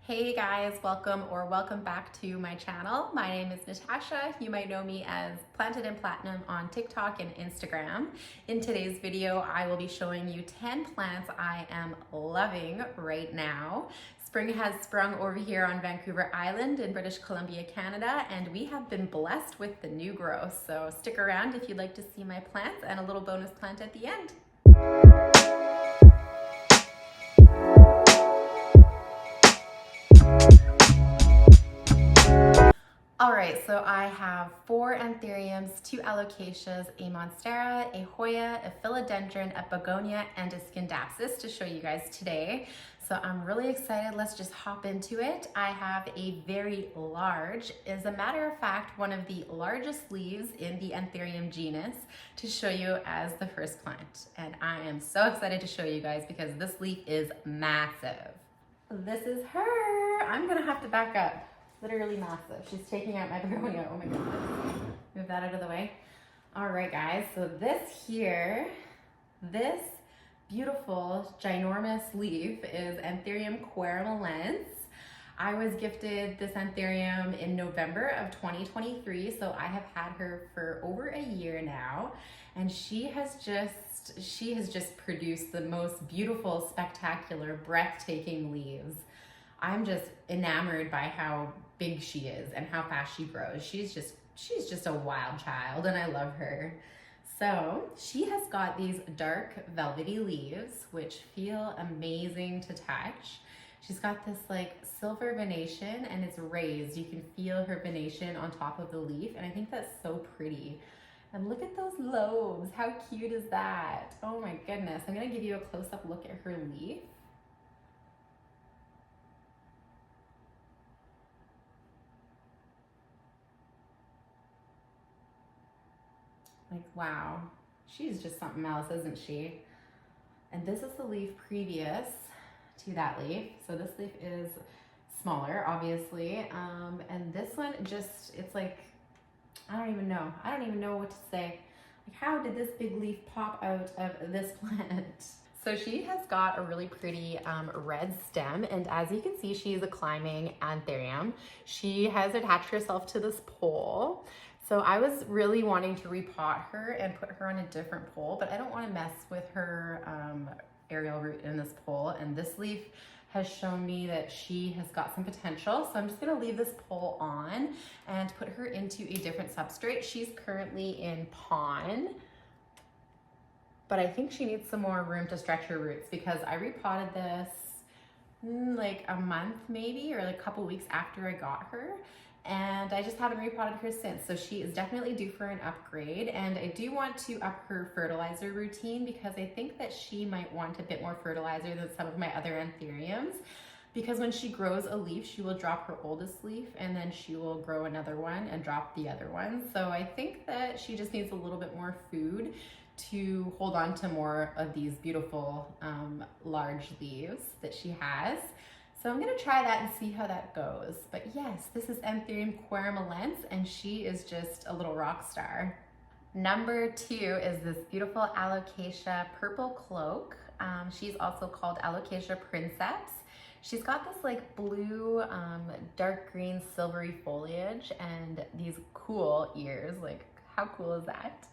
Hey guys, welcome back to my channel. My name is Natasha. You might know me as plantedinplatinum on TikTok and Instagram. In today's video, I will be showing you 10 plants I am loving right now. Spring has sprung over here on Vancouver Island in British Columbia, Canada, and we have been blessed with the new growth. So stick around if you'd like to see my plants and a little bonus plant at the end. All right, so I have 4 Anthuriums, 2 Alocasias, a Monstera, a Hoya, a Philodendron, a Begonia, and a Scindapsus to show you guys today. So I'm really excited. Let's just hop into it. I have a very large, as a matter of fact, one of the largest leaves in the Anthurium genus to show you as the first plant. And I am so excited to show you guys because this leaf is massive. This is her. I'm gonna have to back up. Literally massive. She's taking out my begonia. Oh my goodness. Move that out of the way. All right, guys. So this beautiful, ginormous leaf is Anthurium Queremalense. I was gifted this Anthurium in November of 2023, so I have had her for over a year now, and she has just produced the most beautiful, spectacular, breathtaking leaves. I'm just enamored by how big she is and how fast she grows. She's just a wild child, and I love her. So she has got these dark velvety leaves which feel amazing to touch. She's got this like silver venation and it's raised. You can feel her venation on top of the leaf, and I think that's so pretty. And look at those lobes. How cute is that? Oh my goodness. I'm gonna give you a close-up look at her leaf. Like, wow, she's just something else, isn't she? And this is the leaf previous to that leaf. So this leaf is smaller, obviously. And this one it's like, I don't even know what to say. Like, how did this big leaf pop out of this plant? So she has got a really pretty red stem, and as you can see, she's a climbing Anthurium. She has attached herself to this pole. So I was really wanting to repot her and put her on a different pole, but I don't want to mess with her aerial root in this pole, and this leaf has shown me that she has got some potential. So I'm just gonna leave this pole on and put her into a different substrate. She's currently in pon, but I think she needs some more room to stretch her roots because I repotted this like a month maybe, or like a couple weeks after I got her. And I just haven't repotted her since. So she is definitely due for an upgrade. And I do want to up her fertilizer routine because I think that she might want a bit more fertilizer than some of my other Anthuriums. Because when she grows a leaf, she will drop her oldest leaf and then she will grow another one and drop the other one. So I think that she just needs a little bit more food to hold on to more of these beautiful large leaves that she has. So I'm gonna try that and see how that goes. But yes, this is Anthurium Queremalense, and she is just a little rock star. Number 2 is this beautiful Alocasia purple cloak. She's also called Alocasia Princeps. She's got this like blue, dark green, silvery foliage and these cool ears. Like, how cool is that?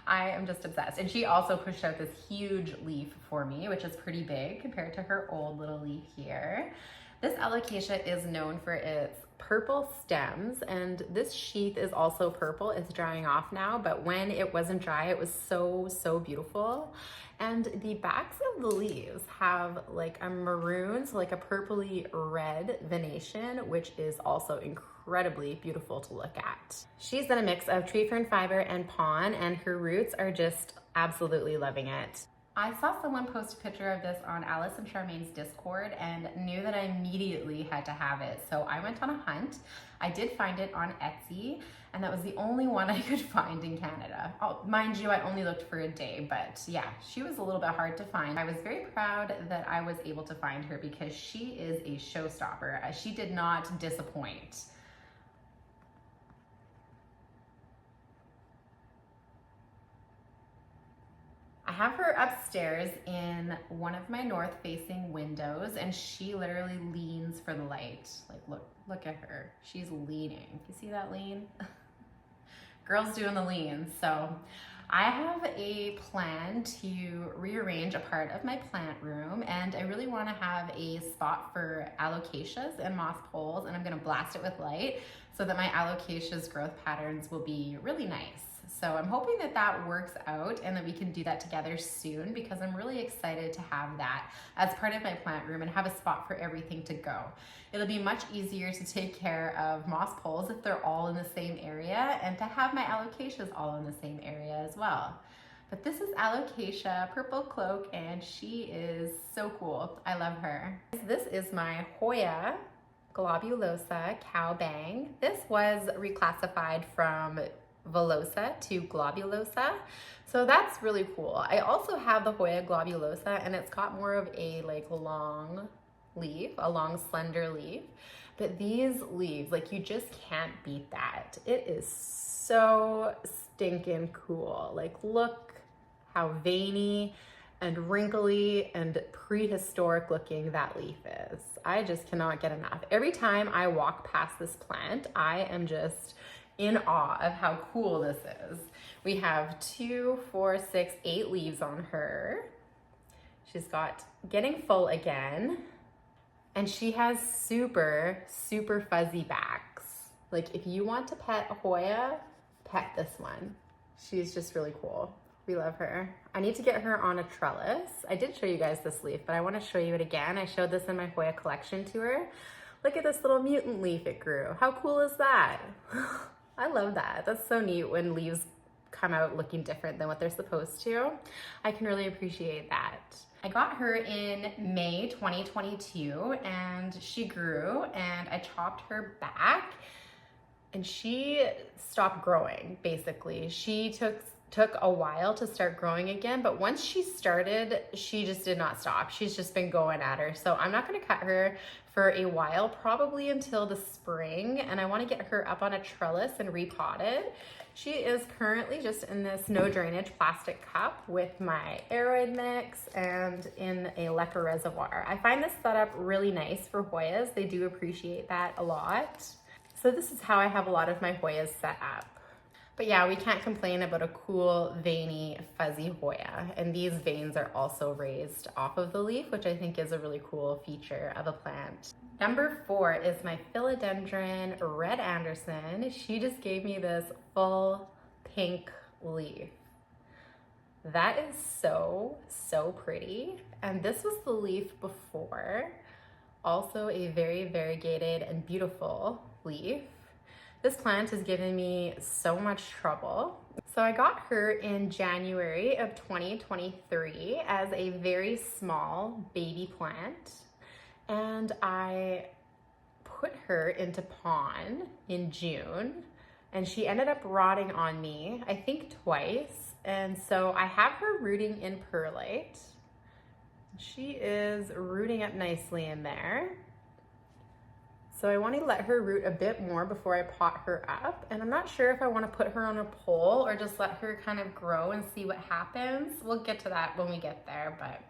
I am just obsessed. And she also pushed out this huge leaf for me, which is pretty big compared to her old little leaf here. This Alocasia is known for its purple stems, and this sheath is also purple. It's drying off now, but when it wasn't dry, it was so beautiful. And the backs of the leaves have like a maroon, so like a purpley red venation, which is also incredibly beautiful to look at. She's done a mix of tree fern fiber and pon, and her roots are just absolutely loving it. I saw someone post a picture of this on Alice and Charmaine's Discord and knew that I immediately had to have it. So I went on a hunt. I did find it on Etsy, and that was the only one I could find in Canada. Oh, mind you, I only looked for a day, but yeah, she was a little bit hard to find. I was very proud that I was able to find her because she is a showstopper. She did not disappoint. I have her upstairs in one of my north facing windows, and she literally leans for the light. Like, look at her. She's leaning. You see that lean? Girl's doing the lean. So I have a plan to rearrange a part of my plant room, and I really want to have a spot for alocasias and moss poles, and I'm going to blast it with light so that my alocasia's growth patterns will be really nice. So I'm hoping that that works out and that we can do that together soon, because I'm really excited to have that as part of my plant room and have a spot for everything to go. It'll be much easier to take care of moss poles if they're all in the same area, and to have my alocasias all in the same area as well. But this is Alocasia Purple Cloak, and she is so cool. I love her. This is my Hoya Globulosa Cow Bang. This was reclassified from Velosa to Globulosa, so that's really cool. I also have the Hoya Globulosa, and it's got more of a long leaf, a long slender leaf, but these leaves, like, you just can't beat that. It is so stinking cool. Like, look how veiny and wrinkly and prehistoric looking that leaf is. I just cannot get enough. Every time I walk past this plant, I am just in awe of how cool this is. We have 2, 4, 6, 8 leaves on her. She's got getting full again, and she has super, super fuzzy backs. Like, if you want to pet a Hoya, pet this one. She's just really cool. We love her. I need to get her on a trellis. I did show you guys this leaf, but I want to show you it again. I showed this in my Hoya collection to her. Look at this little mutant leaf it grew. How cool is that? I love that. That's so neat when leaves come out looking different than what they're supposed to. I can really appreciate that. I got her in May 2022, and she grew, and I chopped her back, and she stopped growing, basically. She took a while to start growing again, but once she started, she just did not stop. She's just been going at her. So I'm not gonna cut her for a while, probably until the spring, and I wanna get her up on a trellis and repotted. She is currently just in this no drainage plastic cup with my aeroid mix and in a leca reservoir. I find this setup really nice for Hoyas. They do appreciate that a lot. So this is how I have a lot of my Hoyas set up. But yeah, we can't complain about a cool, veiny, fuzzy Hoya. And these veins are also raised off of the leaf, which I think is a really cool feature of a plant. Number 4 is my Philodendron Red Anderson. She just gave me this full pink leaf. That is so, so pretty. And this was the leaf before. Also a very variegated and beautiful leaf. This plant has given me so much trouble. So I got her in January of 2023 as a very small baby plant, and I put her into pon in June, and she ended up rotting on me, I think twice. And so I have her rooting in perlite. She is rooting up nicely in there. So I want to let her root a bit more before I pot her up. And I'm not sure if I want to put her on a pole or just let her kind of grow and see what happens. We'll get to that when we get there. But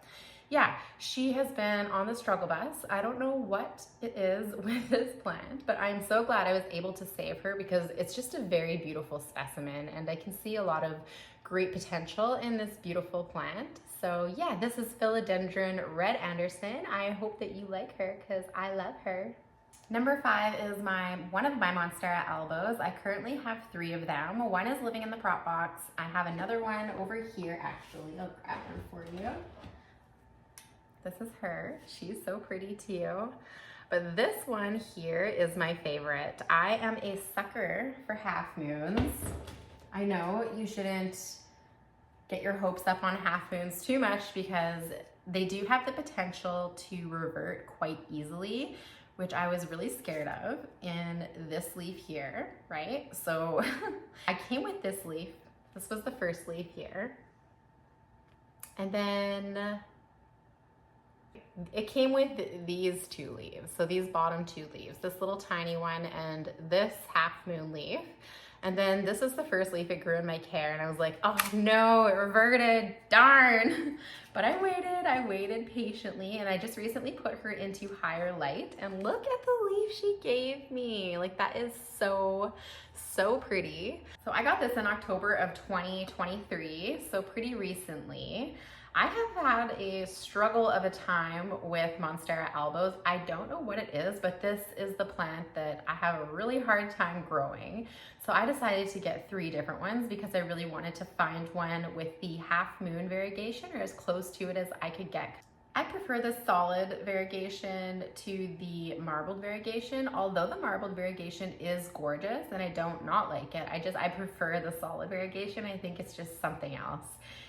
yeah, she has been on the struggle bus. I don't know what it is with this plant, but I'm so glad I was able to save her, because it's just a very beautiful specimen, and I can see a lot of great potential in this beautiful plant. So yeah, this is Philodendron Red Anderson. I hope that you like her, because I love her. Number 5 is one of my Monstera Albos. I currently have 3 of them. One is living in the prop box. I have another one over here, actually. I'll grab her for you. This is her. She's so pretty too. But this one here is my favorite. I am a sucker for half moons. I know you shouldn't get your hopes up on half moons too much, because they do have the potential to revert quite easily, which I was really scared of in this leaf here, right? So I came with this leaf. This was the first leaf here. And then it came with these 2 leaves. So these bottom 2 leaves, this little tiny one and this half moon leaf. And then this is the first leaf it grew in my care, and I was like, oh no, it reverted, darn. But I waited patiently, and I just recently put her into higher light, and look at the leaf she gave me. Like, that is so pretty. So I got this in October of 2023, so pretty recently. I have had a struggle of a time with Monstera albos. I don't know what it is, but this is the plant that I have a really hard time growing. So I decided to get 3 different ones because I really wanted to find one with the half moon variegation, or as close to it as I could get. I prefer the solid variegation to the marbled variegation, although the marbled variegation is gorgeous and I don't not like it. I prefer the solid variegation. I think it's just something else.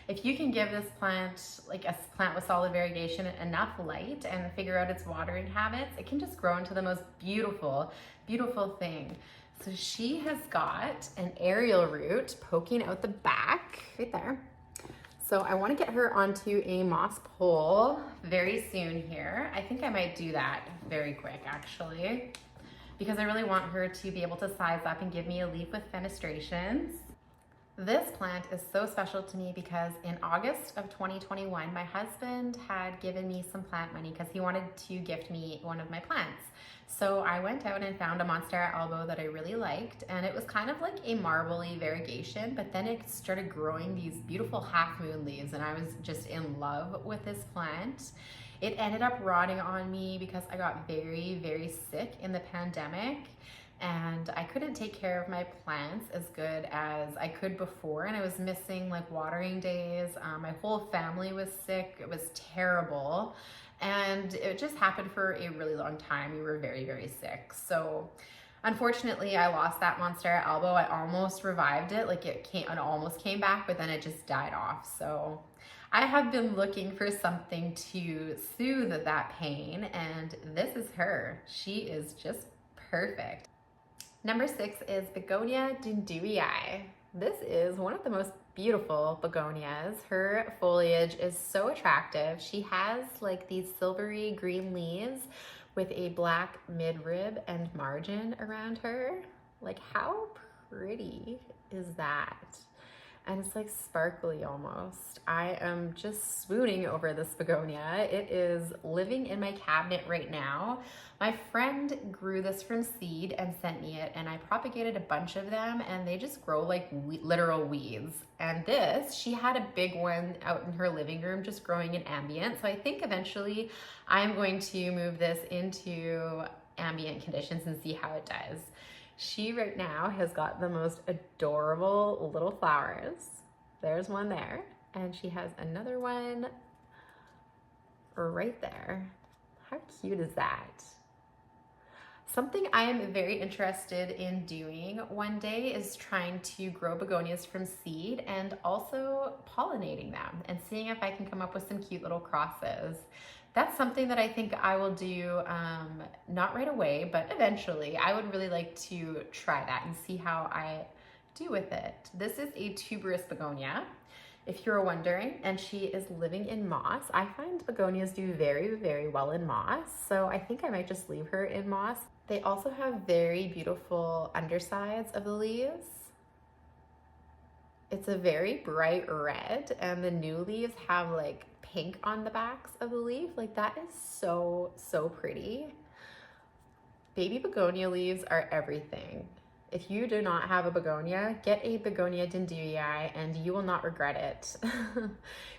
If you can give this plant, like a plant with solid variegation, enough light and figure out its watering habits, it can just grow into the most beautiful, beautiful thing. So she has got an aerial root poking out the back, right there. So I want to get her onto a moss pole very soon here. I think I might do that very quick, actually, because I really want her to be able to size up and give me a leaf with fenestrations. This plant is so special to me because in August of 2021, my husband had given me some plant money because he wanted to gift me one of my plants. So I went out and found a Monstera Albo that I really liked, and it was kind of like a marbly variegation, but then it started growing these beautiful half moon leaves, and I was just in love with this plant. It ended up rotting on me because I got very, very sick in the pandemic, and I couldn't take care of my plants as good as I could before, and I was missing like watering days. My whole family was sick. It was terrible, and it just happened for a really long time. We were very, very sick. So unfortunately, I lost that Monstera Albo. I almost revived it. Like, it almost came back, but then it just died off. So I have been looking for something to soothe that pain, and this is her. She is just perfect. Number 6 is Begonia Dindhui. This is one of the most beautiful begonias. Her foliage is so attractive. She has like these silvery green leaves with a black midrib and margin around her. Like, how pretty is that? And it's like sparkly almost. I am just swooning over this begonia. It is living in my cabinet right now. My friend grew this from seed and sent me it, and I propagated a bunch of them, and they just grow like literal weeds. And this, she had a big one out in her living room just growing in ambient. So I think eventually I'm going to move this into ambient conditions and see how it does. She right now has got the most adorable little flowers. There's one there, and she has another one right there. How cute is that? Something I am very interested in doing one day is trying to grow begonias from seed and also pollinating them and seeing if I can come up with some cute little crosses. That's something that I think I will do, not right away, but eventually. I would really like to try that and see how I do with it. This is a tuberous begonia, if you're wondering, and she is living in moss. I find begonias do very, very well in moss, so I think I might just leave her in moss. They also have very beautiful undersides of the leaves. It's a very bright red, and the new leaves have like pink on the backs of the leaf. Like, that is so, so pretty. Baby begonia leaves are everything. If you do not have a begonia, get a Begonia Dindhui and you will not regret it.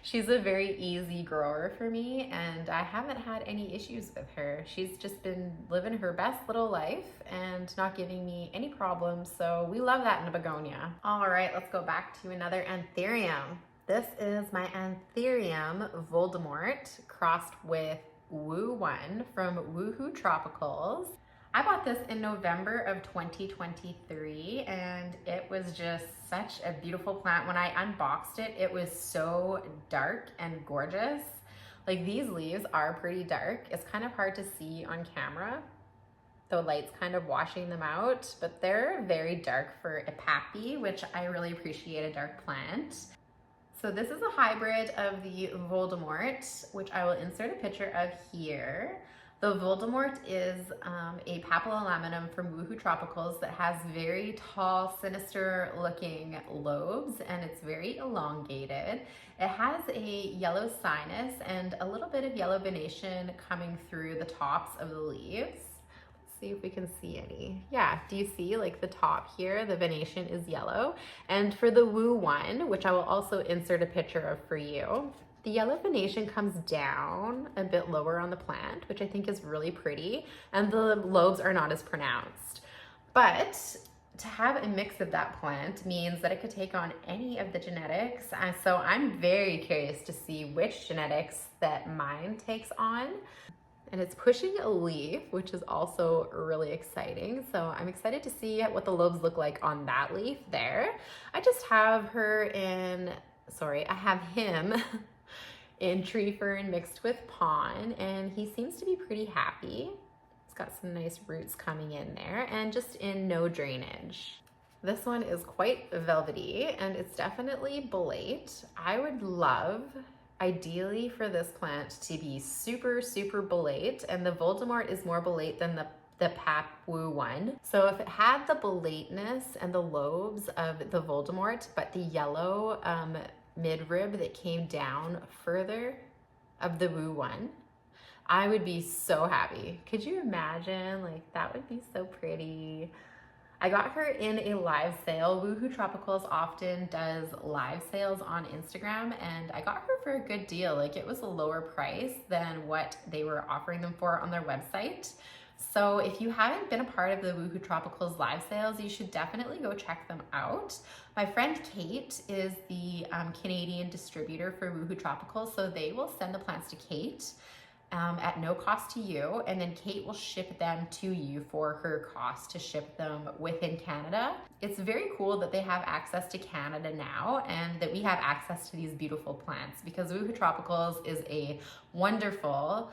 She's a very easy grower for me, and I haven't had any issues with her. She's just been living her best little life and not giving me any problems, so we love that in a begonia. All right, let's go back to another Anthurium. This is my Anthurium Voldemort crossed with Wuhoo from Wuhoo Tropicals. I bought this in November of 2023, and it was just such a beautiful plant. When I unboxed it, it was so dark and gorgeous. Like, these leaves are pretty dark. It's kind of hard to see on camera. The light's kind of washing them out, but they're very dark for a pappy, which I really appreciate, a dark plant. So this is a hybrid of the Voldemort, which I will insert a picture of here. The Voldemort is a papillolamminum from Wuhoo Tropicals that has very tall, sinister looking lobes, and it's very elongated. It has a yellow sinus and a little bit of yellow venation coming through the tops of the leaves. Let's see if we can see any. Yeah, do you see like the top here? The venation is yellow. And for the Wuhoo one, which I will also insert a picture of for you, the yellow venation comes down a bit lower on the plant, which I think is really pretty, and the lobes are not as pronounced. But to have a mix of that plant means that it could take on any of the genetics, so I'm very curious to see which genetics that mine takes on. And it's pushing a leaf, which is also really exciting. So I'm excited to see what the lobes look like on that leaf there. I just have I have him in tree fern mixed with pon, and he seems to be pretty happy. He's got some nice roots coming in there and just in no drainage. This one is quite velvety and it's definitely bolate. I would love, ideally, for this plant to be super, super bolate, and the Voldemort is more bolate than the Pap Wu one. So if it had the bolateness and the lobes of the Voldemort, but the yellow midrib that came down further of the Wu one, I would be so happy. Could you imagine? Like, that would be so pretty. I got her in a live sale. Wuhoo Tropicals often does live sales on Instagram, and I got her for a good deal. Like, it was a lower price than what they were offering them for on their website. So if you haven't been a part of the Wuhoo Tropicals live sales, you should definitely go check them out. My friend Kait is the Canadian distributor for Wuhoo Tropicals, so they will send the plants to Kait at no cost to you, and then Kait will ship them to you for her cost to ship them within Canada. It's very cool that they have access to Canada now and that we have access to these beautiful plants, because Wuhoo Tropicals is a wonderful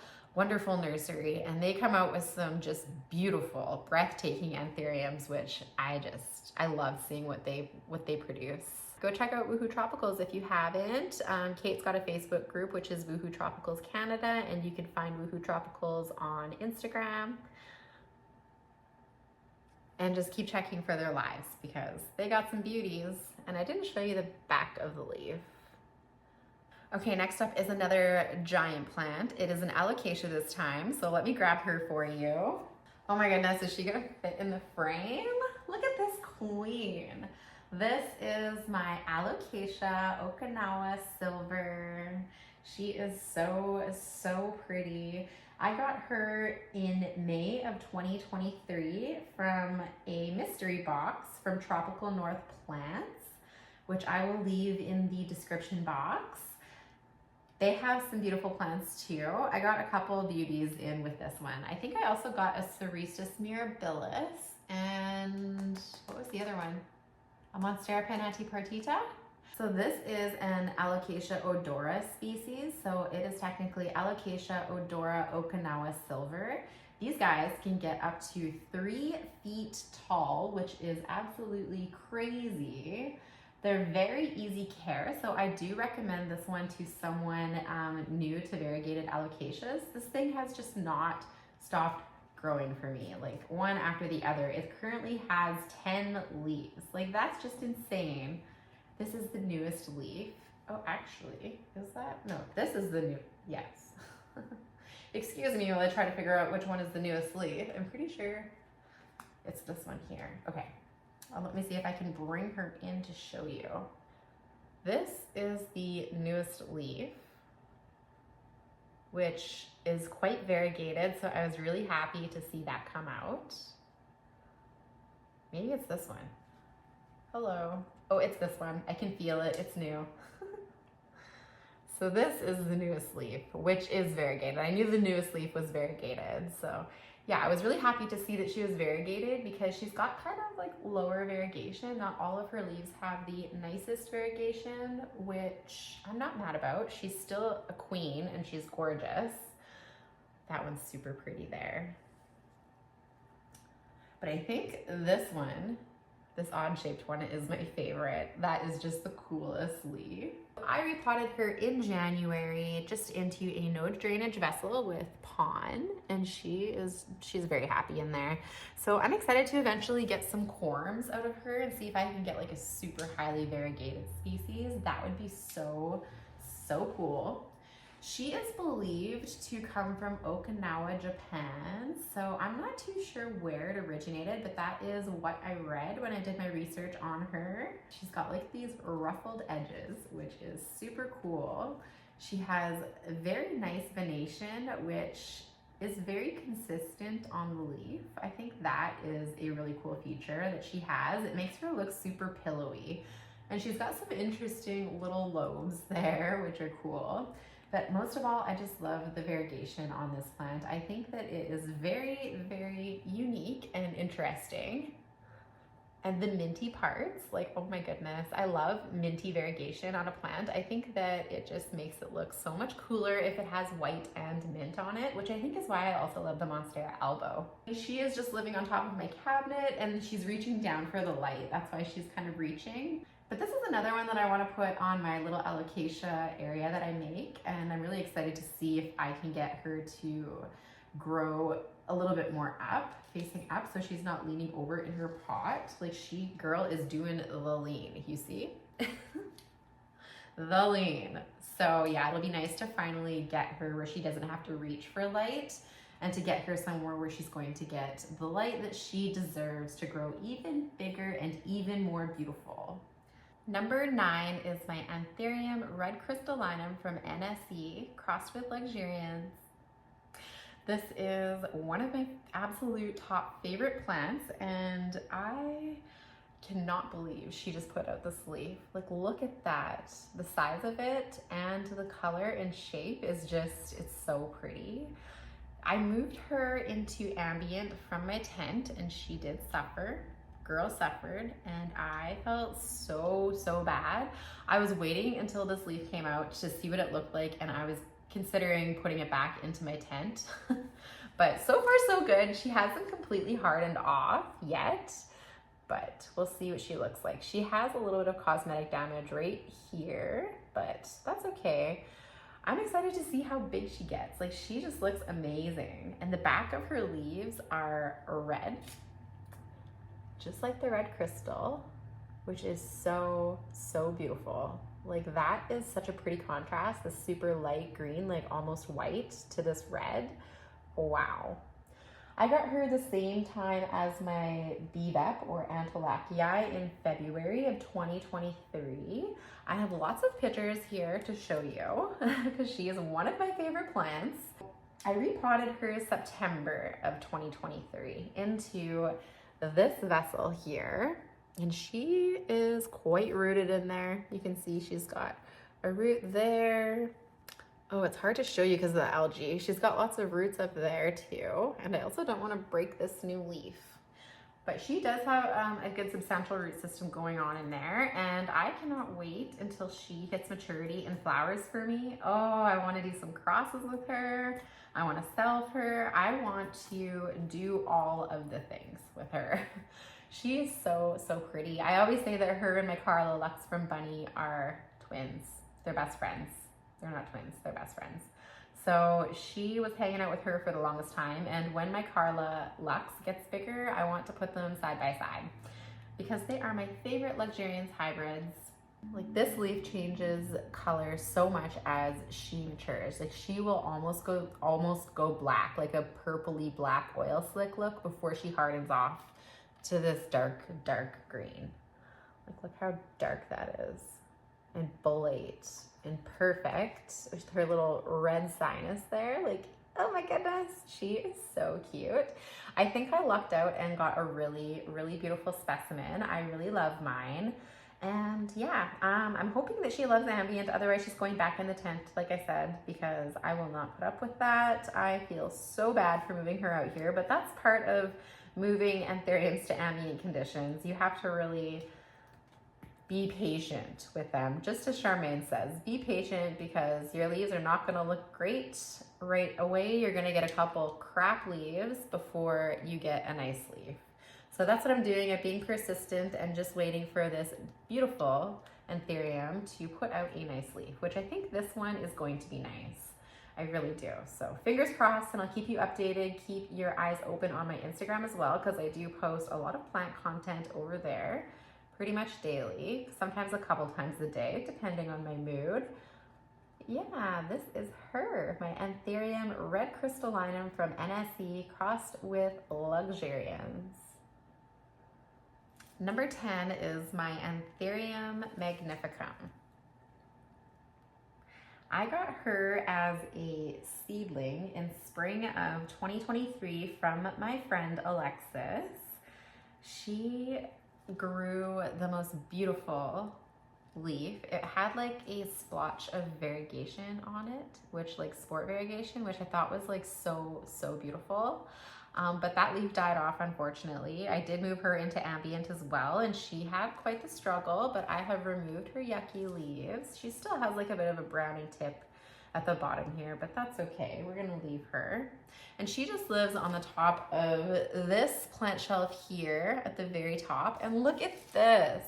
nursery, and they come out with some just beautiful, breathtaking anthuriums, which I love seeing what they produce. Go check out Wuhoo Tropicals if you haven't. Kate's got a Facebook group, which is Wuhoo Tropicals Canada, and you can find Wuhoo Tropicals on Instagram. And just keep checking for their lives, because they got some beauties, and I didn't show you the back of the leaf. Okay, next up is another giant plant. It is an Alocasia this time, so let me grab her for you. Oh my goodness, is she gonna fit in the frame? Look at this queen. This is my Alocasia Okinawa Silver. She is so pretty. I got her in May of 2023 from a mystery box from Tropical North Plants, which I will leave in the description box. They have some beautiful plants too. I got a couple of beauties in with this one. I think I also got a Ceristus mirabilis, and what was the other one? A Monstera penatipartita. So this is an Alocasia odora species. So it is technically Alocasia odora Okinawa Silver. These guys can get up to 3 feet tall, which is absolutely crazy. They're very easy care, so I do recommend this one to someone new to variegated alocasias. This thing has just not stopped growing for me, like one after the other. It currently has 10 leaves. Like, that's just insane. This is the newest leaf. Oh, actually, is that? No, this is the new, yes. Excuse me while I try to figure out which one is the newest leaf. I'm pretty sure it's this one here. Okay. Let me see if I can bring her in to show you. This is the newest leaf, which is quite variegated, so I was really happy to see that come out. Maybe it's this one. Hello. Oh, it's this one. I can feel it. It's new. So this is the newest leaf, which is variegated. I knew the newest leaf was variegated, so yeah, I was really happy to see that she was variegated, because she's got kind of like lower variegation. Not all of her leaves have the nicest variegation, which I'm not mad about. She's still a queen and she's gorgeous. That one's super pretty there. But I think this one This odd-shaped one is my favorite. That is just the coolest leaf. I repotted her in January just into a no drainage vessel with pon, and she's very happy in there. So I'm excited to eventually get some corms out of her and see if I can get like a super highly variegated species. That would be so cool. She is believed to come from Okinawa, Japan, so I'm not too sure where it originated, but that is what I read when I did my research on her. She's got like these ruffled edges, which is super cool. She has a very nice venation, which is very consistent on the leaf. I think that is a really cool feature that she has. It makes her look super pillowy, and she's got some interesting little lobes there, which are cool. But most of all, I just love the variegation on this plant. I think that it is very unique and interesting. And the minty parts, like, oh my goodness, I love minty variegation on a plant. I think that it just makes it look so much cooler if it has white and mint on it, which I think is why I also love the Monstera Albo. She is just living on top of my cabinet and she's reaching down for the light. That's why she's kind of reaching. But this is another one that I want to put on my little alocasia area that I make, and I'm really excited to see if I can get her to grow a little bit more up, facing up, so she's not leaning over in her pot. Like, girl is doing the lean, you see? The lean. So yeah, it'll be nice to finally get her where she doesn't have to reach for light, and to get her somewhere where she's going to get the light that she deserves to grow even bigger and even more beautiful. Number 9 is my Anthurium Red Crystal from NSE, crossed with Luxuriance. This is one of my absolute top favorite plants, and I cannot believe she just put out this leaf. Like, look at that. The size of it and the color and shape is just, it's so pretty. I moved her into ambient from my tent, and she did suffer. Girl suffered, and I felt so bad. I was waiting until this leaf came out to see what it looked like, and I was considering putting it back into my tent. But so far so good. She hasn't completely hardened off yet, but we'll see what she looks like. She has a little bit of cosmetic damage right here, but that's okay. I'm excited to see how big she gets. Like, she just looks amazing. And the back of her leaves are red, just like the red crystal, which is so beautiful. Like, that is such a pretty contrast, the super light green, like almost white, to this red. Wow. I got her the same time as my BVEP or Anthurium in February of 2023. I have lots of pictures here to show you because she is one of my favorite plants. I repotted her September of 2023 into this vessel here, and she is quite rooted in there. You can see she's got a root there. Oh, it's hard to show you because of the algae. She's got lots of roots up there too, and I also don't want to break this new leaf. But she does have a good substantial root system going on in there, and I cannot wait until she hits maturity and flowers for me. Oh, I want to do some crosses with her. I want to sell her. I want to do all of the things with her. She is so pretty. I always say that her and my Carla Lux from Bunny are twins. They're best friends. They're not twins, they're best friends. So she was hanging out with her for the longest time, and when my Carla Lux gets bigger, I want to put them side by side because they are my favorite luxuriance hybrids. Like, this leaf changes color so much as she matures. Like, she will almost go black, like a purpley black oil slick look before she hardens off to this dark green. Like, look how dark that is, and bolate and perfect with her little red sinus there. Like, oh my goodness, she is so cute. I think I lucked out and got a really beautiful specimen. I really love mine. And yeah, I'm hoping that she loves ambient. Otherwise, she's going back in the tent, like I said, because I will not put up with that. I feel so bad for moving her out here, but that's part of moving anthuriums to ambient conditions. You have to really be patient with them. Just as Charmaine says, be patient because your leaves are not gonna look great right away. You're gonna get a couple crap leaves before you get a nice leaf. So that's what I'm doing. I'm being persistent and just waiting for this beautiful Anthurium to put out a nice leaf, which I think this one is going to be nice. I really do. So fingers crossed, and I'll keep you updated. Keep your eyes open on my Instagram as well, because I do post a lot of plant content over there pretty much daily, sometimes a couple times a day, depending on my mood. Yeah, this is her, my Anthurium Red Crystal from NSE crossed with Luxurians. Number 10 is my Anthurium Magnificum. I got her as a seedling in spring of 2023 from my friend Alexis. She grew the most beautiful leaf. It had like a splotch of variegation on it, which like sport variegation, which I thought was like so beautiful. But that leaf died off, unfortunately. I did move her into ambient as well, and she had quite the struggle, but I have removed her yucky leaves. She still has like a bit of a browning tip at the bottom here, but that's okay. We're gonna leave her. And she just lives on the top of this plant shelf here at the very top. And look at this.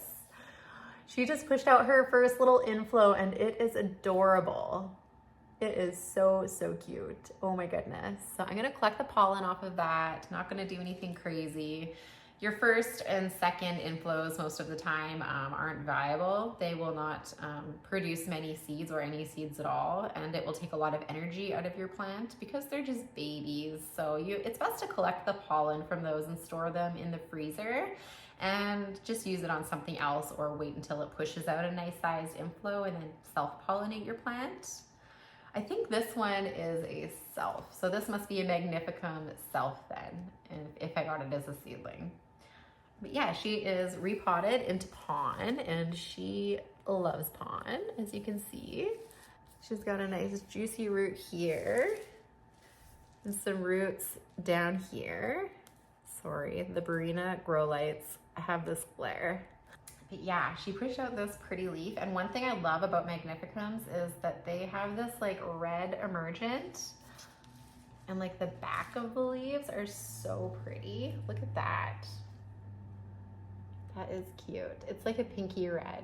She just pushed out her first little inflow, and it is adorable. It is so cute. Oh my goodness. So I'm gonna collect the pollen off of that. Not gonna do anything crazy. Your first and second inflows most of the time aren't viable. They will not produce many seeds or any seeds at all, and it will take a lot of energy out of your plant because they're just babies. So it's best to collect the pollen from those and store them in the freezer and just use it on something else, or wait until it pushes out a nice sized inflow and then self-pollinate your plant. I think this one is a self, so this must be a Magnificum self then, if I got it as a seedling. But yeah, she is repotted into pon, and she loves pon, as you can see. She's got a nice juicy root here, and some roots down here. Sorry, the Barina grow lights have this glare. But yeah, she pushed out this pretty leaf. And one thing I love about Magnificums is that they have this like red emergent, and like the back of the leaves are so pretty. Look at that. That is cute. It's like a pinky red,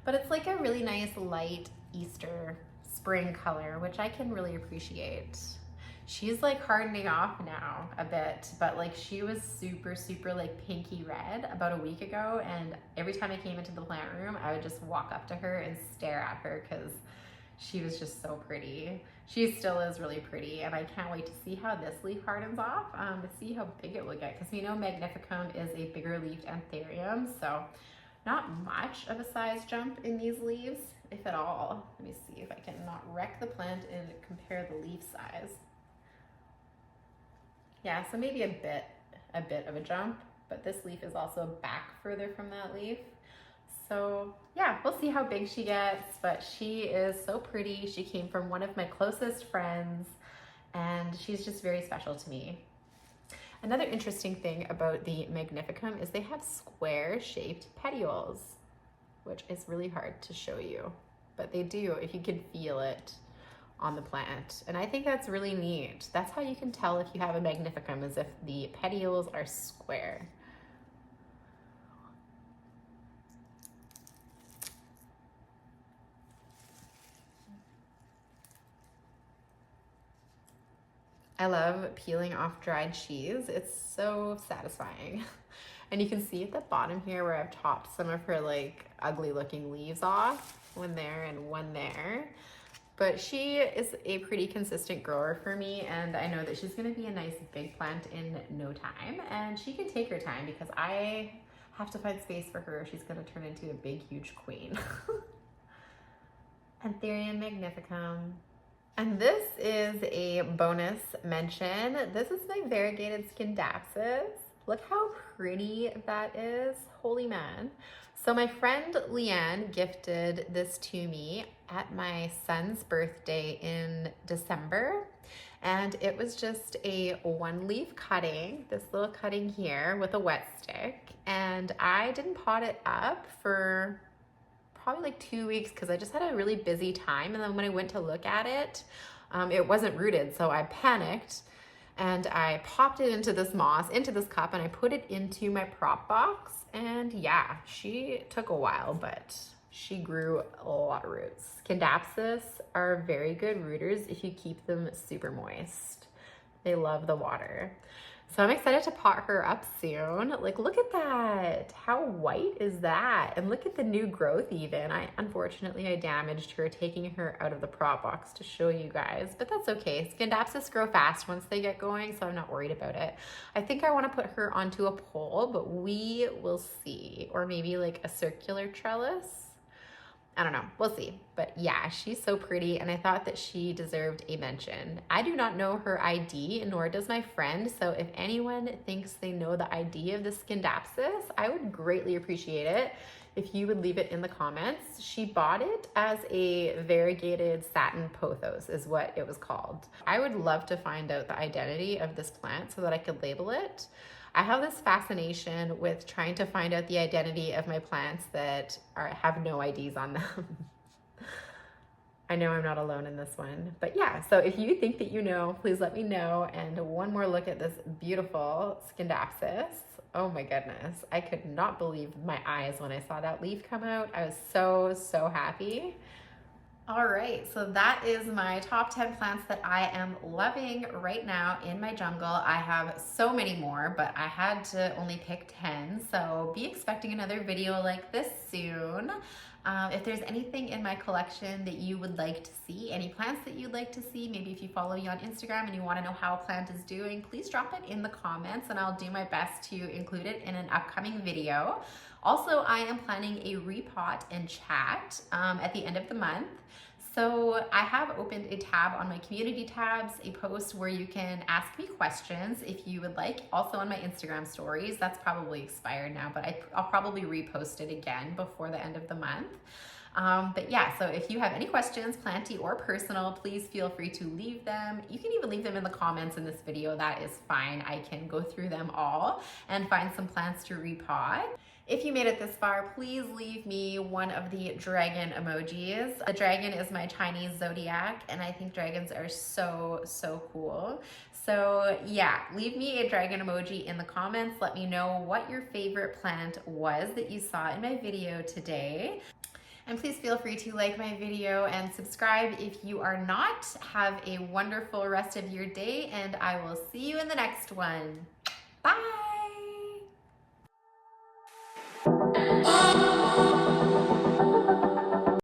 but it's like a really nice light Easter spring color, which I can really appreciate. She's like hardening off now a bit, but like she was super like pinky red about a week ago, and every time I came into the plant room, I would just walk up to her and stare at her because she was just so pretty. She still is really pretty, and I can't wait to see how this leaf hardens off, to see how big it will get, because we know Magnificum is a bigger leafed Anthurium, so not much of a size jump in these leaves, if at all. Let me see if I can not wreck the plant and compare the leaf size. Yeah, so maybe a bit of a jump, but this leaf is also back further from that leaf. So yeah, we'll see how big she gets, but she is so pretty. She came from one of my closest friends, and she's just very special to me. Another interesting thing about the Magnificum is they have square shaped petioles, which is really hard to show you, but they do if you can feel it on the plant. And I think that's really neat. That's how you can tell if you have a Magnificum, is if the petioles are square. I love peeling off dried cheese. It's so satisfying. And you can see at the bottom here where I've topped some of her like ugly looking leaves off, one there and one there. But she is a pretty consistent grower for me, and I know that she's gonna be a nice big plant in no time, and she can take her time because I have to find space for her. She's gonna turn into a big, huge queen. Anthurium Magnificum. And this is a bonus mention. This is my variegated Scindapsus. Look how pretty that is. Holy man. So my friend Liane gifted this to me at my son's birthday in December. And it was just a one leaf cutting, this little cutting here with a wet stick. And I didn't pot it up for probably like 2 weeks because I just had a really busy time. And then when I went to look at it, it wasn't rooted. So I panicked and I popped it into this moss, into this cup, and I put it into my prop box. And yeah, she took a while, but she grew a lot of roots. Scindapsus are very good rooters if you keep them super moist. They love the water. So I'm excited to pot her up soon. Like, look at that. How white is that? And look at the new growth even. Unfortunately, I damaged her taking her out of the prop box to show you guys, but that's okay. Scindapsus grow fast once they get going, so I'm not worried about it. I think I want to put her onto a pole, but we will see. Or maybe like a circular trellis. I don't know, we'll see. But yeah, she's so pretty, and I thought that she deserved a mention. I do not know her ID, nor does my friend, so if anyone thinks they know the ID of the Scindapsus, I would greatly appreciate it if you would leave it in the comments. She bought it as a variegated satin pothos is what it was called. I would love to find out the identity of this plant so that I could label it. I have this fascination with trying to find out the identity of my plants that have no IDs on them. I know I'm not alone in this one, but yeah, so if you think that you know, please let me know. And one more look at this beautiful Scindapsus. Oh my goodness, I could not believe my eyes when I saw that leaf come out. I was so happy. All right, so that is my top 10 plants that I am loving right now in my jungle. I have so many more, but I had to only pick 10, so be expecting another video like this soon. If there's anything in my collection that you would like to see, any plants that you'd like to see, maybe if you follow me on Instagram and you want to know how a plant is doing, please drop it in the comments and I'll do my best to include it in an upcoming video. Also, I am planning a repot and chat at the end of the month. So I have opened a tab on my community tabs, a post where you can ask me questions if you would like. Also on my Instagram stories, that's probably expired now, but I'll probably repost it again before the end of the month. But yeah, so if you have any questions, planty or personal, please feel free to leave them. You can even leave them in the comments in this video, that is fine. I can go through them all and find some plants to repot. If you made it this far, please leave me one of the dragon emojis. The dragon is my Chinese zodiac, and I think dragons are so cool. So yeah, leave me a dragon emoji in the comments. Let me know what your favorite plant was that you saw in my video today. And please feel free to like my video and subscribe if you are not. Have a wonderful rest of your day, and I will see you in the next one. Bye!